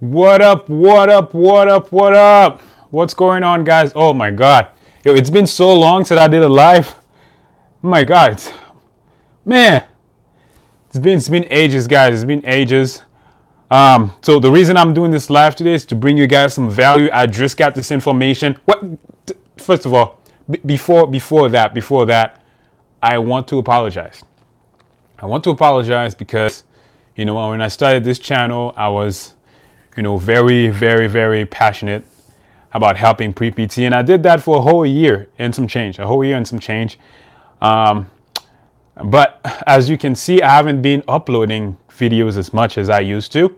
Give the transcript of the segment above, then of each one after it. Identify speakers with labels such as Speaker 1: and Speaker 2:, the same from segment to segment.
Speaker 1: What up? What up? What up? What up? What's going on, guys? Oh my God. Yo, it's been so long since I did a live. Oh my God. Man, it's been ages, guys. It's been ages. So the reason I'm doing this live today is to bring you guys some value. I just got this information. What? First of all, before that, I want to apologize. I want to apologize because, when I started this channel, I was, very, very, very passionate about helping pre-PT, and I did that for a whole year and some change. A whole year and some change. But as you can see, I haven't been uploading videos as much as I used to.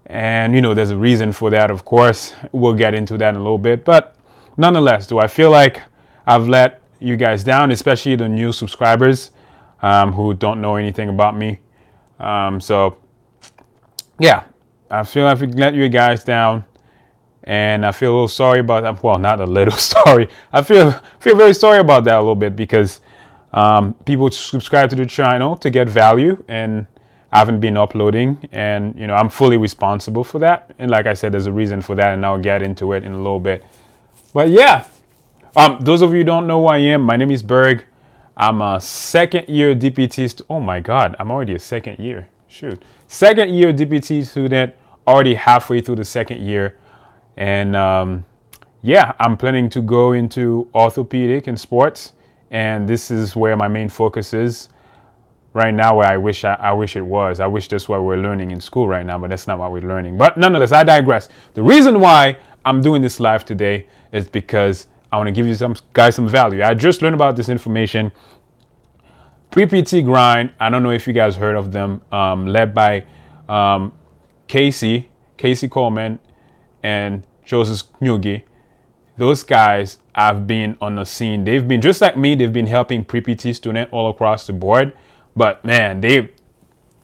Speaker 1: And, there's a reason for that, of course. We'll get into that in a little bit. But nonetheless, do I feel like I've let you guys down, especially the new subscribers who don't know anything about me? So, yeah, I feel I've let you guys down. And I feel a little sorry about that. Well, not a little sorry. I feel very sorry about that a little bit because people subscribe to the channel to get value, and I haven't been uploading, and I'm fully responsible for that. And like I said, there's a reason for that, and I'll get into it in a little bit. But yeah, those of you who don't know who I am, my name is Berg. I'm a second year DPT. Oh my God, I'm already a second year. Shoot, second year DPT student, already halfway through the second year. And yeah, I'm planning to go into orthopedic and sports, and this is where my main focus is right now. Where I wish it was. I wish that's what we're learning in school right now, but that's not what we're learning. But nonetheless, I digress. The reason why I'm doing this live today is because I want to give you some value. I just learned about this information. Pre-PT Grind. I don't know if you guys heard of them. Led by Casey Coleman and Joseph Nyugi. Those guys have been on the scene. They've been just like me. They've been helping pre-PT students all across the board. But man, they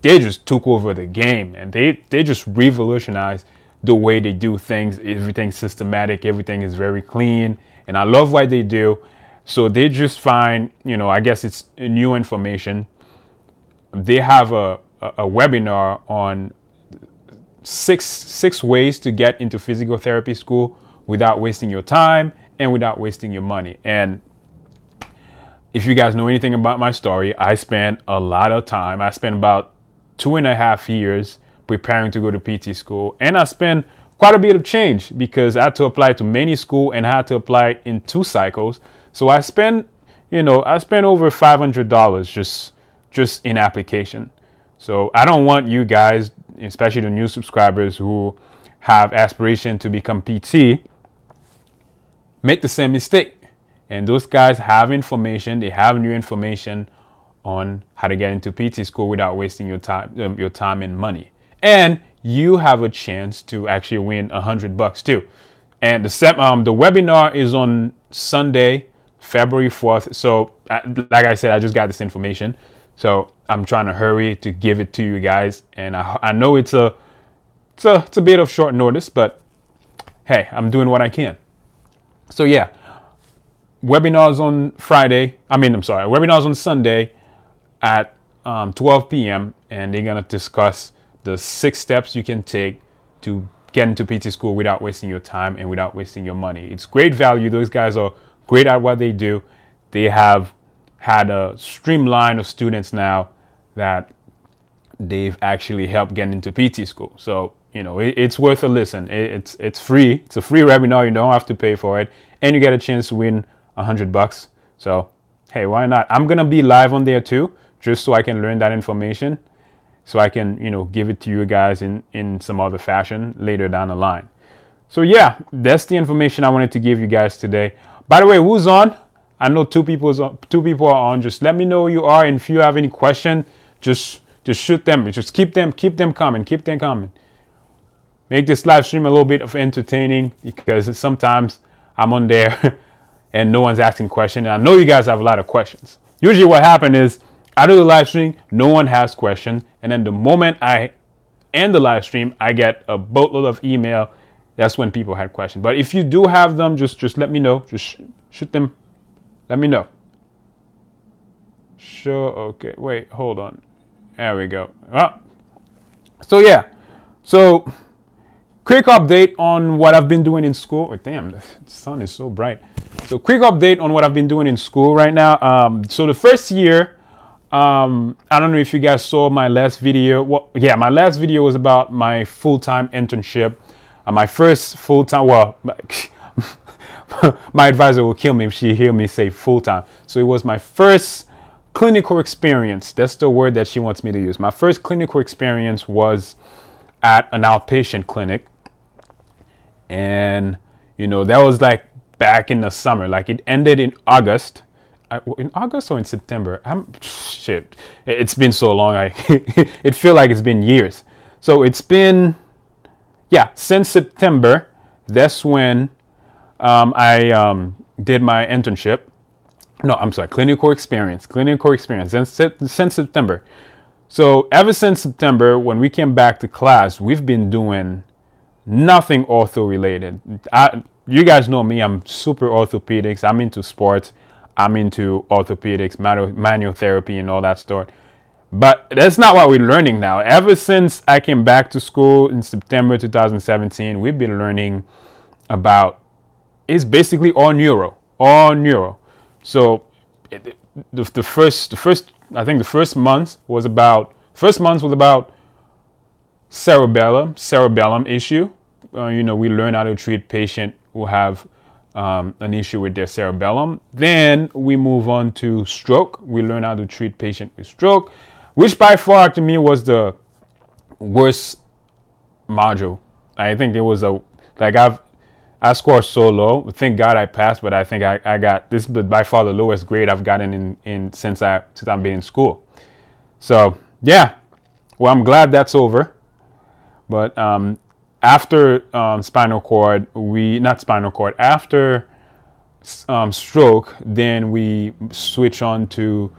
Speaker 1: just took over the game, and they just revolutionized the way they do things. Everything's systematic. Everything is very clean, and I love what they do. So they just find, I guess it's new information. They have a webinar on six ways to get into physical therapy school without wasting your time and without wasting your money. And if you guys know anything about my story, I spent a lot of time. I spent about 2.5 years preparing to go to PT school, and I spent quite a bit of change because I had to apply to many schools and I had to apply in 2 cycles. So I spent over $500 just in application. So I don't want you guys, especially the new subscribers who have aspiration to become PT, make the same mistake. And those guys have information. They have new information on how to get into PT school without wasting your time and money. And you have a chance to actually win $100 too. And the webinar is on Sunday, February 4th. So, like I said, I just got this information. So I'm trying to hurry to give it to you guys. And I know it's a bit of short notice, but hey, I'm doing what I can. So yeah, webinars on webinars on Sunday at 12 p.m. And they're going to discuss the 6 steps you can take to get into PT school without wasting your time and without wasting your money. It's great value. Those guys are great at what they do. They have had a streamline of students now that they've actually helped get into PT school. So, it's worth a listen. It's free. It's a free webinar. You don't have to pay for it. And you get a chance to win $100. So, hey, why not? I'm going to be live on there too, just so I can learn that information. So I can, give it to you guys in some other fashion later down the line. So yeah, that's the information I wanted to give you guys today. By the way, who's on? I know two people are on. Just let me know who you are, and if you have any question, just shoot them. Just keep them coming. Make this live stream a little bit of entertaining, because sometimes I'm on there and no one's asking questions. And I know you guys have a lot of questions. Usually what happens is I do the live stream, no one has questions, and then the moment I end the live stream, I get a boatload of email. That's when people had questions. But if you do have them, just let me know. Just shoot them. Let me know. Sure. Okay. Wait. Hold on. There we go. So yeah. So quick update on what I've been doing in school. Oh, damn, the sun is so bright. So quick update on what I've been doing in school right now. So the first year, I don't know if you guys saw my last video. Well, yeah, my last video was about my full-time internship. My first full-time, well, my advisor will kill me if she hear me say full-time. So it was my first clinical experience. That's the word that she wants me to use. My first clinical experience was at an outpatient clinic. And, that was like back in the summer. Like it ended in August. In August or in September? Shit. It's been so long. It feels like it's been years. So it's been, yeah, since September. That's when I did my internship. No, I'm sorry, clinical experience since September. So ever since September, when we came back to class, we've been doing nothing ortho related. You guys know me, I'm super orthopedics. I'm into sports. I'm into orthopedics, manual therapy and all that stuff. But that's not what we're learning now. Ever since I came back to school in September 2017, we've been learning about, it's basically all neuro. So the first I think the first month was about cerebellum issue. We learn how to treat patients who have an issue with their cerebellum. Then we move on to stroke. We learn how to treat patients with stroke, which by far to me was the worst module. I think it was I scored so low. Thank God I passed, but I think I got this is by far the lowest grade I've gotten since I've been in school. So yeah, well, I'm glad that's over. But after after stroke, then we switch on to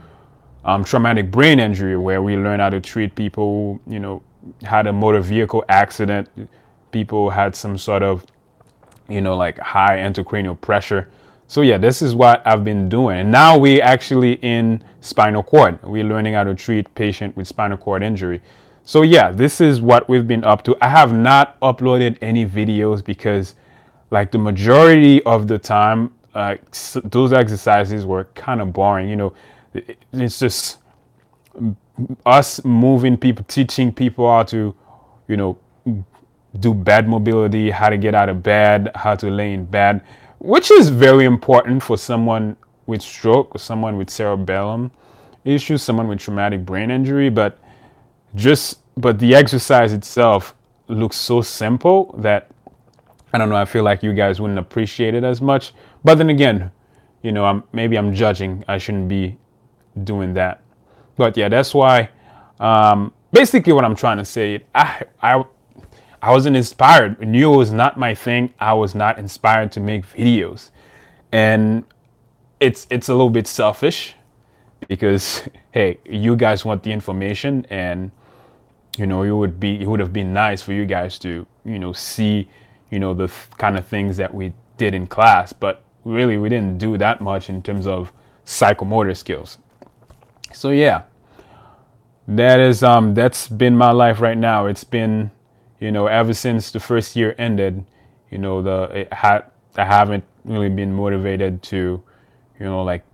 Speaker 1: traumatic brain injury, where we learn how to treat people who, had a motor vehicle accident, people had some sort of, like high intracranial pressure. So yeah, this is what I've been doing. And now we actually in spinal cord. We're learning how to treat patient with spinal cord injury. So yeah, this is what we've been up to. I have not uploaded any videos because like the majority of the time, those exercises were kind of boring. It's just us moving people, teaching people how to, do bed mobility, how to get out of bed, how to lay in bed, which is very important for someone with stroke, or someone with cerebellum issues, someone with traumatic brain injury. But the exercise itself looks so simple that I don't know, I feel like you guys wouldn't appreciate it as much. But then again, maybe I'm judging. I shouldn't be doing that. But yeah, that's why basically what I'm trying to say, I wasn't inspired. Neuro was not my thing. I was not inspired to make videos. And it's a little bit selfish because hey, you guys want the information, and it would have been nice for you guys to see the kind of things that we did in class, but really we didn't do that much in terms of psychomotor skills. So yeah, that's been my life right now. It's been ever since the first year ended, I haven't really been motivated to like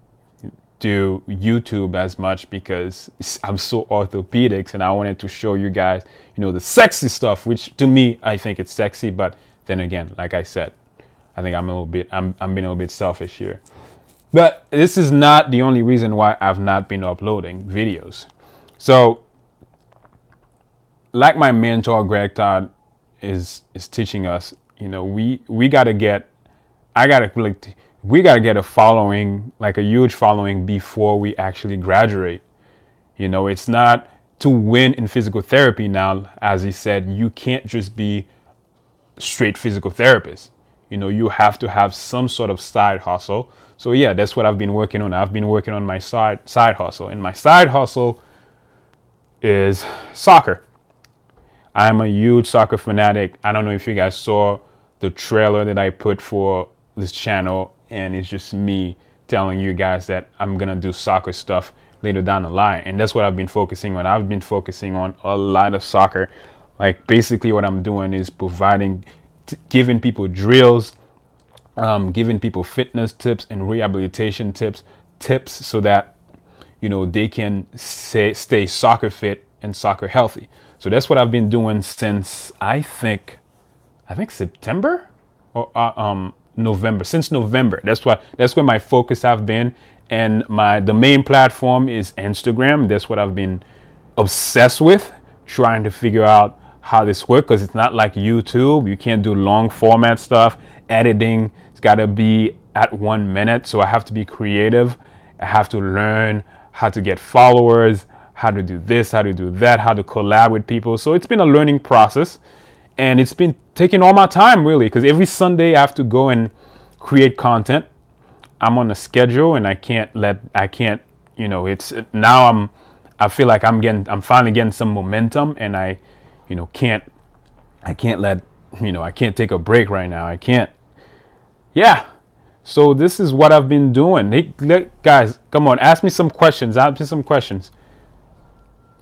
Speaker 1: do YouTube as much because I'm so orthopedics, and I wanted to show you guys the sexy stuff, which to me I think it's sexy. But then again, like I said, I think I'm being a little bit selfish here. But this is not the only reason why I've not been uploading videos. So like my mentor Greg Todd is teaching us, we gotta get a following, like a huge following, before we actually graduate. It's not to win in physical therapy now. As he said, you can't just be straight physical therapist. You have to have some sort of side hustle. So yeah, that's what I've been working on. I've been working on my side hustle, and my side hustle is soccer. I'm a huge soccer fanatic. I don't know if you guys saw the trailer that I put for this channel, and it's just me telling you guys that I'm gonna do soccer stuff later down the line. And that's what I've been focusing on. I've been focusing on a lot of soccer. Like basically what I'm doing is providing, giving people drills, giving people fitness tips and rehabilitation tips so that they can stay soccer fit and soccer healthy. So that's what I've been doing since I think September or November. Since November, that's where my focus have been, and the main platform is Instagram. That's what I've been obsessed with, trying to figure out how this works because it's not like YouTube. You can't do long format stuff. Editing, it's got to be at 1 minute. So I have to be creative. I have to learn how to get followers, how to do this, how to do that, how to collab with people. So it's been a learning process, and it's been taking all my time really because every Sunday I have to go and create content. I'm on a schedule, and I can't, it's now I feel like I'm finally getting some momentum, and can't, I can't take a break right now. I can't. Yeah. So this is what I've been doing. Hey, guys, come on, ask me some questions. Ask me some questions.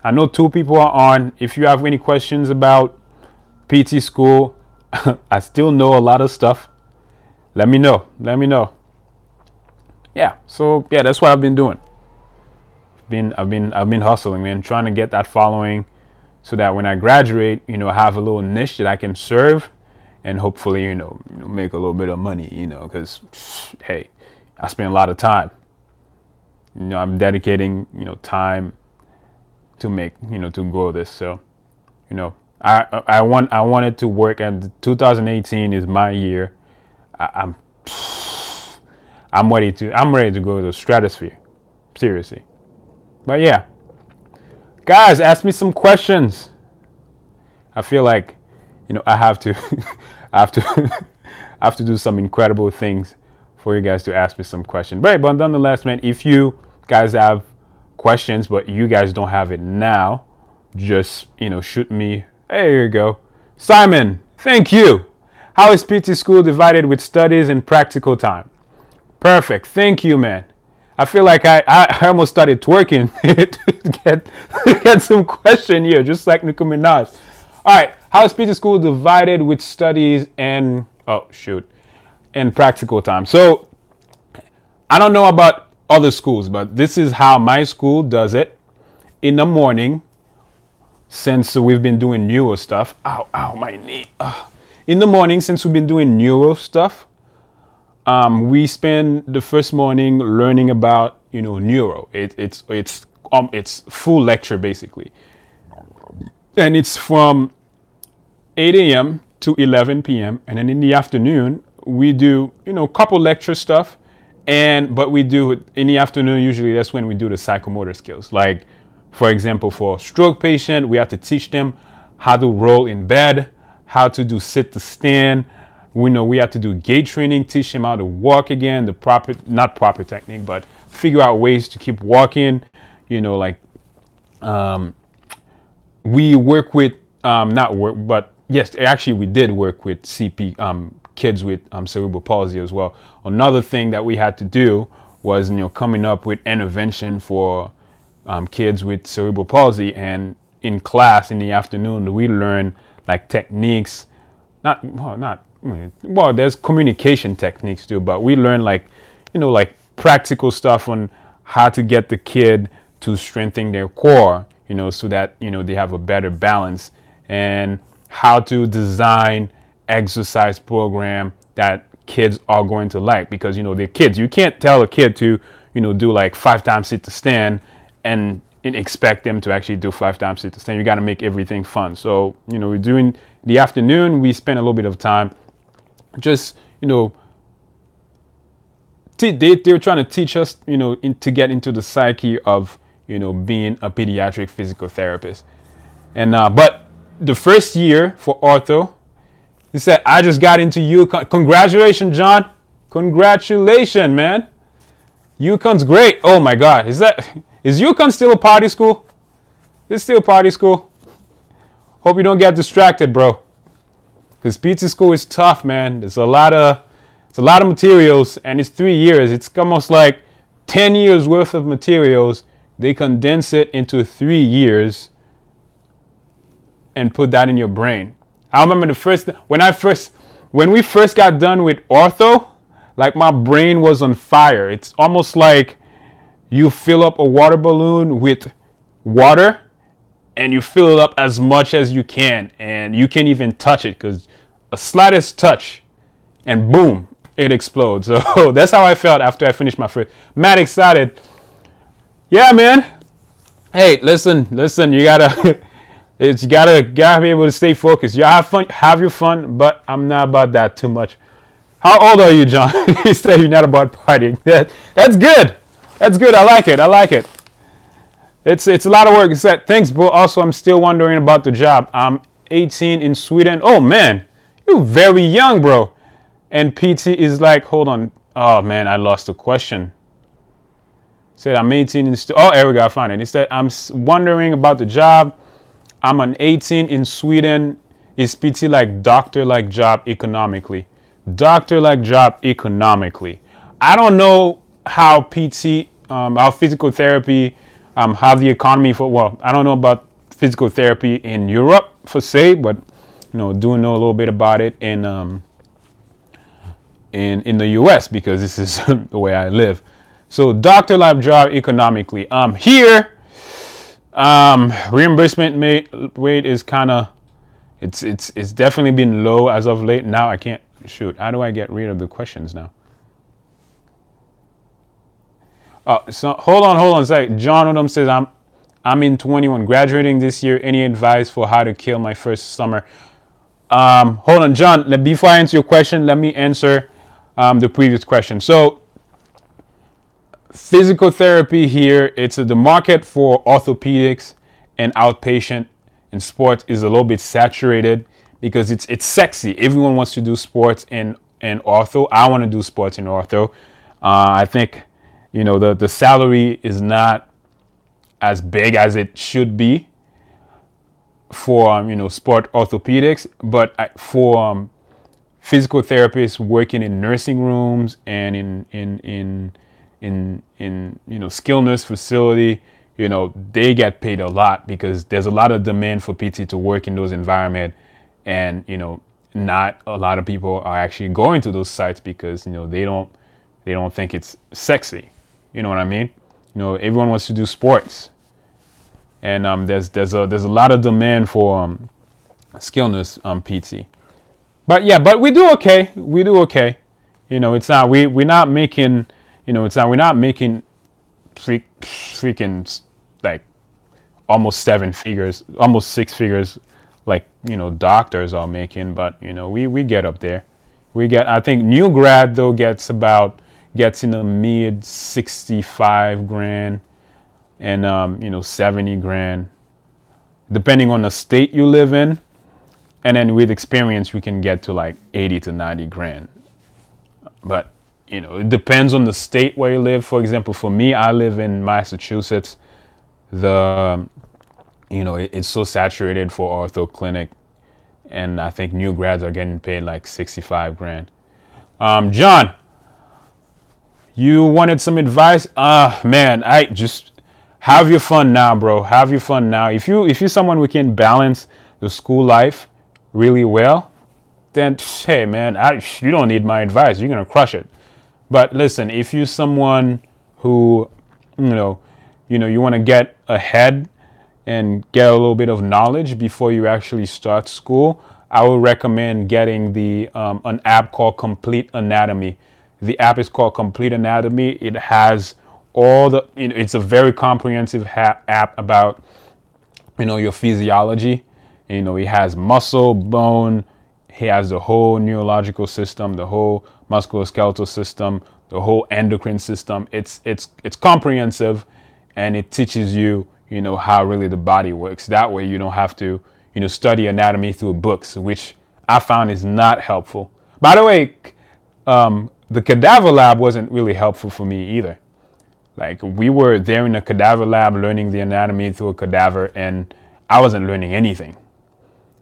Speaker 1: I know 2 people are on. If you have any questions about PT school, I still know a lot of stuff. Let me know. Let me know. Yeah. So yeah, that's what I've been doing. I've been hustling, man, trying to get that following so that when I graduate, I have a little niche that I can serve and hopefully, make a little bit of money, because hey, I spend a lot of time. I'm dedicating, time to make, to grow this. So, I wanted to work, and 2018 is my year. I'm ready to go to the stratosphere. Seriously. But yeah, guys, ask me some questions. I feel like, I have to, I have to, I have to do some incredible things for you guys to ask me some questions. But nonetheless, man, if you guys have questions, but you guys don't have it now, just, shoot me. Hey, here you go. Simon, thank you. How is PT school divided with studies and practical time? Perfect. Thank you, man. I feel like I almost started twerking to get some question here, just like Nicki Minaj. All right. How is PT school divided with studies and, and practical time? So I don't know about other schools, but this is how my school does it. In the morning, since we've been doing neuro stuff. Ow, my knee. In the morning, since we've been doing neuro stuff, we spend the first morning learning about, neuro. It's full lecture basically, and it's from 8 a.m. to 11 p.m. And then in the afternoon we do, couple lecture stuff, but we do in the afternoon. Usually that's when we do the psychomotor skills. Like, for example, for a stroke patient, we have to teach them how to roll in bed, how to do sit to stand. We have to do gait training, teach them how to walk again, not proper technique, but figure out ways to keep walking. We work with, not work, but yes, actually we did work with kids with cerebral palsy as well. Another thing that we had to do was, coming up with intervention for kids with cerebral palsy. And in class in the afternoon, we learn like techniques, there's communication techniques too, but we learn like practical stuff on how to get the kid to strengthen their core, so that, they have a better balance, and how to design exercise program that kids are going to like, because, they're kids. You can't tell a kid to, do like 5 times sit to stand and expect them to actually do 5 times sit to stand. You got to make everything fun. So, we're doing the afternoon, we spend a little bit of time just, they're trying to teach us, to get into the psyche of, being a pediatric physical therapist. And, but the first year for ortho, he said, I just got into UConn. Congratulations, John. Congratulations, man. UConn's great. Oh my God. Is UConn still a party school? It's still a party school. Hope you don't get distracted, bro. Because PT school is tough, man. It's a lot of materials, and it's 3 years. It's almost like 10 years worth of materials. They condense it into 3 years. and put that in your brain. I remember when we first got done with ortho, like my brain was on fire. It's almost like you fill up a water balloon with water and you fill it up as much as you can, and you can't even touch it because a slightest touch and boom, it explodes. So that's how I felt after I finished my first. Mad excited. Yeah, man. Hey, listen, you gotta, you gotta be able to stay focused. You have your fun, but I'm not about that too much. How old are you, John? You said you're not about partying. That's good. That's good. I like it. It's a lot of work. It's that. Thanks, bro. Also, I'm still wondering about the job. I'm 18 in Sweden. Oh man, you're very young, bro. And PT is like, hold on. Oh man, I lost the question. Said I'm 18 in. Oh, there we go. I found it. He said I'm wondering about the job. I'm an 18 in Sweden. Is PT like doctor like job economically? Doctor like job economically. I don't know how PT, how physical therapy, how the economy for. Well, I don't know about physical therapy in Europe per se, but do know a little bit about it in the U.S. because this is the way I live. So doctor like job economically. Here, reimbursement rate is kind of, it's definitely been low as of late. Now I can't shoot. How do I get rid of the questions now? So hold on a sec. John Odom says I'm in 21, graduating this year. Any advice for how to kill my first summer? Hold on, John. Before I answer your question, let me answer the previous question. So physical therapy here, it's the market for orthopedics and outpatient in sports is a little bit saturated because it's sexy. Everyone wants to do sports in ortho. I want to do sports in ortho. I think the salary is not as big as it should be for sport orthopedics, but for physical therapists working in nursing rooms and in skill nurse facility, they get paid a lot because there's a lot of demand for PT to work in those environments, and not a lot of people are actually going to those sites because they don't think it's sexy. You know what I mean? Everyone wants to do sports, and there's a lot of demand for skill nurse PT. But we do okay. It's not we're not making we're not making freaking like almost 7 figures, almost 6 figures like doctors are making, but we get up there. I think new grad though gets in the mid 65 grand and 70 grand depending on the state you live in, and then with experience we can get to like 80 to 90 grand. But it depends on the state where you live. For example, for me, I live in Massachusetts. It's so saturated for ortho clinic, and I think new grads are getting paid like 65 grand. John, you wanted some advice? Man, I just have your fun now, bro. Have your fun now. If you're someone who can balance the school life really well, then hey, man, you don't need my advice. You're gonna crush it. But listen, if you're someone who, you want to get ahead and get a little bit of knowledge before you actually start school, I would recommend getting an app called Complete Anatomy. The app is called Complete Anatomy. It has it's a very comprehensive app about, your physiology. It has muscle, bone. He has the whole neurological system, the whole musculoskeletal system, the whole endocrine system. It's comprehensive, and it teaches you, how really the body works. That way you don't have to, study anatomy through books, which I found is not helpful. By the way, the cadaver lab wasn't really helpful for me either. Like we were there in the cadaver lab learning the anatomy through a cadaver, and I wasn't learning anything.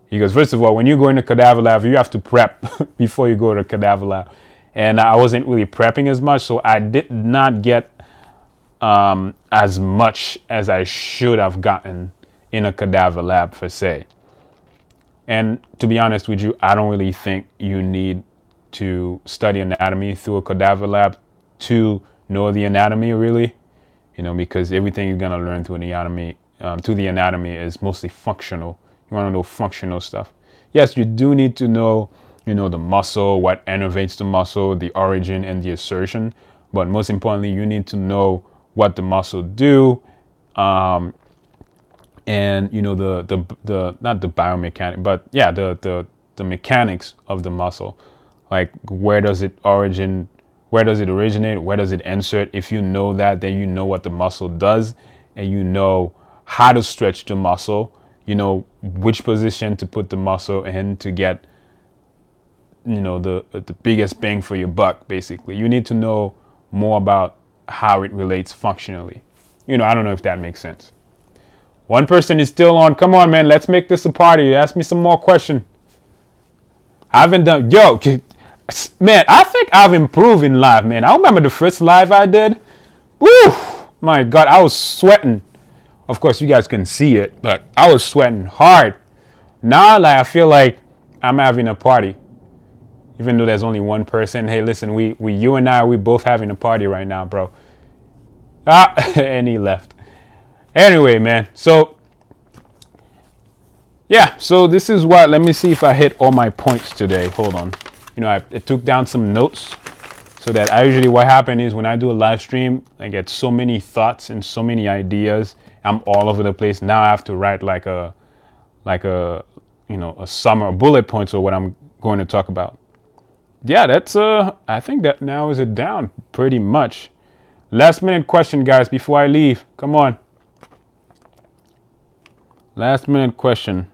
Speaker 1: Because first of all, when you go into cadaver lab, you have to prep before you go to cadaver lab. And I wasn't really prepping as much, so I did not get as much as I should have gotten in a cadaver lab per se. And to be honest with you, I don't really think you need to study anatomy through a cadaver lab to know the anatomy, really. Because everything you're gonna learn through the anatomy is mostly functional. You want to know functional stuff. Yes, you do need to know, the muscle, what innervates the muscle, the origin and the assertion. But most importantly, you need to know what the muscle do, and the not the biomechanic, but yeah, the mechanics of the muscle. Like where does it originate, where does it insert? If you know that, then you know what the muscle does, and you know how to stretch the muscle, which position to put the muscle in to get the biggest bang for your buck. Basically, you need to know more about how it relates functionally. I don't know if that makes sense. One person is still on. Come on, man, let's make this a party. Ask me some more questions. I haven't done, man, I think I've improved in live, man. I remember the first live I did. Woo! My God, I was sweating. Of course, you guys couldn't see it, but I was sweating hard. Now, I feel like I'm having a party. Even though there's only one person. Hey, listen, you and I, we both having a party right now, bro. And he left. Anyway, man, so yeah, so this is what, let me see if I hit all my points today. Hold on. I took down some notes so that what happened is when I do a live stream, I get so many thoughts and so many ideas. I'm all over the place. Now I have to write like a summary, bullet points of what I'm going to talk about. Yeah, that's I think that now is it down pretty much. Last minute question, guys, before I leave. Come on. Last minute question.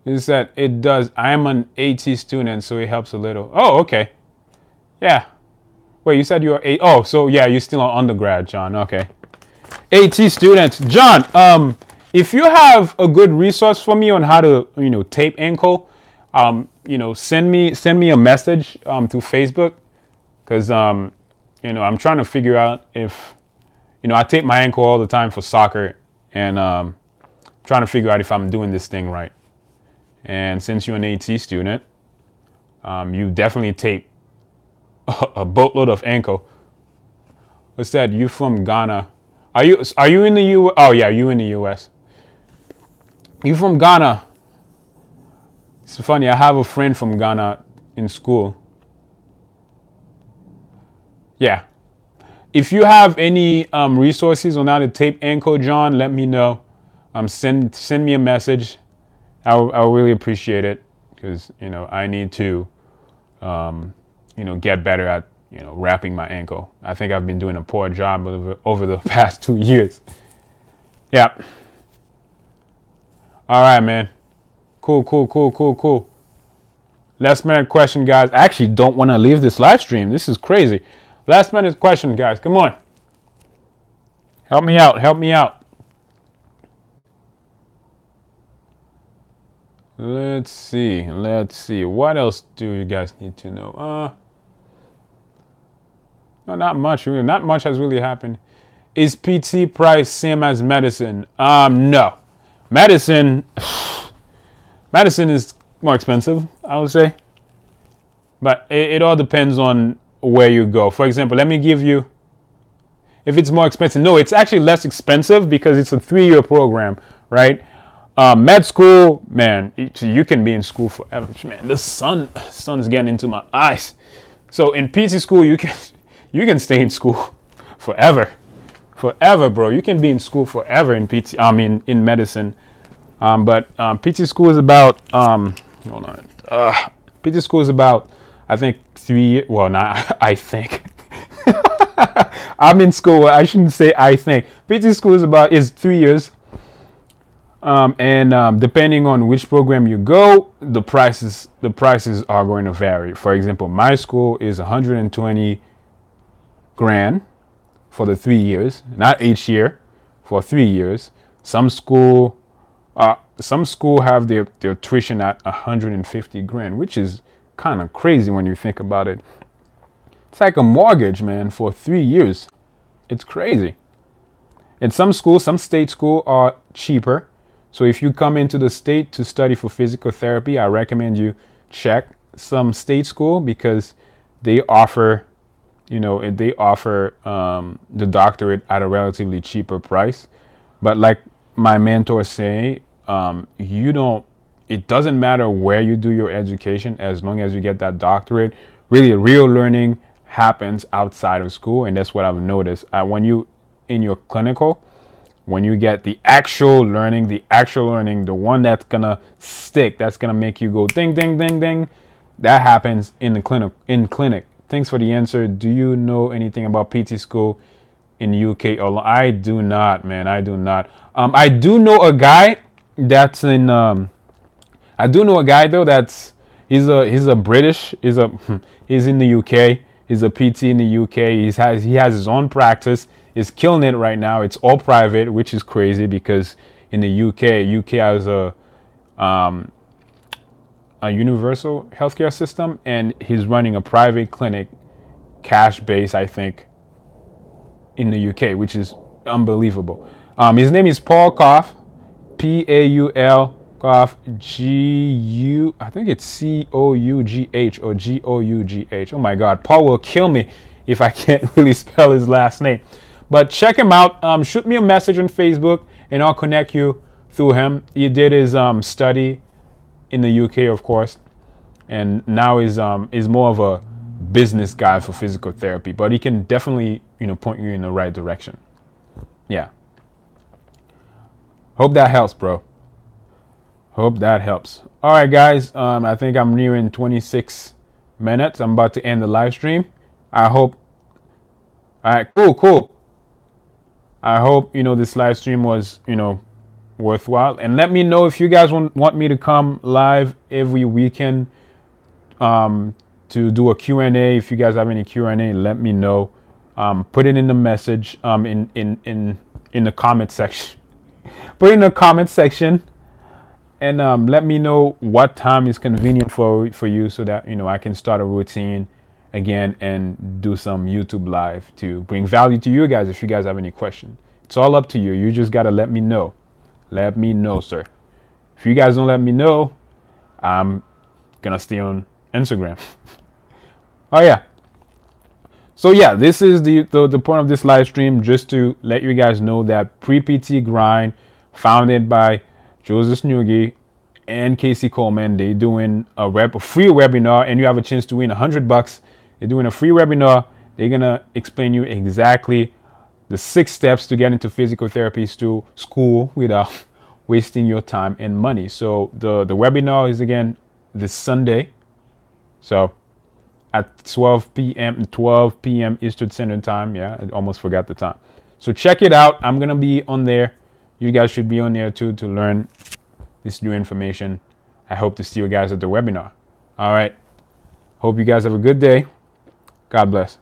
Speaker 1: Is that it does. I'm an AT student, so it helps a little. Oh, okay. Yeah. Wait, you said you're oh, so yeah, you're still on undergrad, John. Okay. AT students. John, if you have a good resource for me on how to, tape ankle, send me a message through Facebook, because I'm trying to figure out if, I tape my ankle all the time for soccer, and trying to figure out if I'm doing this thing right. And since you're an AT student, you definitely tape a boatload of ankle. What's that? You from Ghana? Are you in the U? Oh yeah, you in the US. You from Ghana? It's funny. I have a friend from Ghana in school. Yeah. If you have any resources on how to tape ankle, John, let me know. Send me a message. I'll really appreciate it, because I need to get better at wrapping my ankle. I think I've been doing a poor job over the past 2 years. Yeah. All right, man. Cool. Last minute question, guys. I actually don't want to leave this live stream. This is crazy. Last minute question, guys. Come on. Help me out. Let's see. What else do you guys need to know? No, not much. Really. Not much has really happened. Is PT price same as medicine? No. Medicine is more expensive, I would say. But it all depends on where you go. For example, let me give you, if it's more expensive. No, it's actually less expensive because it's a 3-year program, right? Med school, man, you can be in school forever. Man, the sun's getting into my eyes. So in PT school, you can stay in school forever, bro. You can be in school forever in PT. In medicine. But PT school is about hold on. PT school is about, I think, 3 years. Well, not I think. I'm in school. I shouldn't say I think. PT school is 3 years. And depending on which program you go, the prices are going to vary. For example, my school is 120 grand for the 3 years, not each year, for 3 years. Some school have their tuition at 150 grand, which is kind of crazy when you think about it. It's like a mortgage, man, for 3 years. It's crazy. And some schools, some state school are cheaper. So if you come into the state to study for physical therapy, I recommend you check some state school because they offer, they offer the doctorate at a relatively cheaper price. But like my mentors say, you don't. It doesn't matter where you do your education as long as you get that doctorate. Really, real learning happens outside of school, and that's what I've noticed. When you in your clinical, when you get the actual learning, the one that's gonna stick, that's gonna make you go ding, ding, ding, ding, that happens in the clinic. In clinic. Thanks for the answer. Do you know anything about PT school in UK? I do not, man. I do not. I do know a guy that's in. I do know a guy though that's he's a British. He's in the UK. He's a PT in the UK. He has his own practice. He's killing it right now. It's all private, which is crazy because in the UK has a universal healthcare system, and he's running a private clinic, cash based, I think, in the UK, which is unbelievable. His name is Paul Koff, Paul Koff, I think it's Cough or Gough. Oh my God, Paul will kill me if I can't really spell his last name. But check him out. Shoot me a message on Facebook, and I'll connect you through him. He did his study in the UK, of course, and now is more of a business guy for physical therapy. But he can definitely point you in the right direction. Yeah. Hope that helps, bro. Hope that helps. All right, guys. I think I'm nearing 26 minutes. I'm about to end the live stream. I hope. All right, cool. I hope this live stream was worthwhile, and let me know if you guys want me to come live every weekend to do a Q&A. If you guys have any Q&A, let me know. Put it in the message in the comment section. Put it in the comment section, and let me know what time is convenient for you, so that I can start a routine again and do some YouTube live to bring value to you guys. If you guys have any questions, it's all up to you. You just gotta let me know. Let me know, sir. If you guys don't let me know, I'm gonna stay on Instagram. Oh yeah. So yeah, this is the point of this live stream, just to let you guys know that Pre-PT Grind, founded by Joseph Nugi and Casey Coleman, they doing a free webinar, and you have a chance to win $100. They're doing a free webinar. They're gonna explain you exactly the 6 steps to get into physical therapy school without wasting your time and money. So the webinar is again this Sunday. So at 12 p.m. Eastern Standard Time. Yeah, I almost forgot the time. So check it out. I'm gonna be on there. You guys should be on there too to learn this new information. I hope to see you guys at the webinar. All right. Hope you guys have a good day. God bless.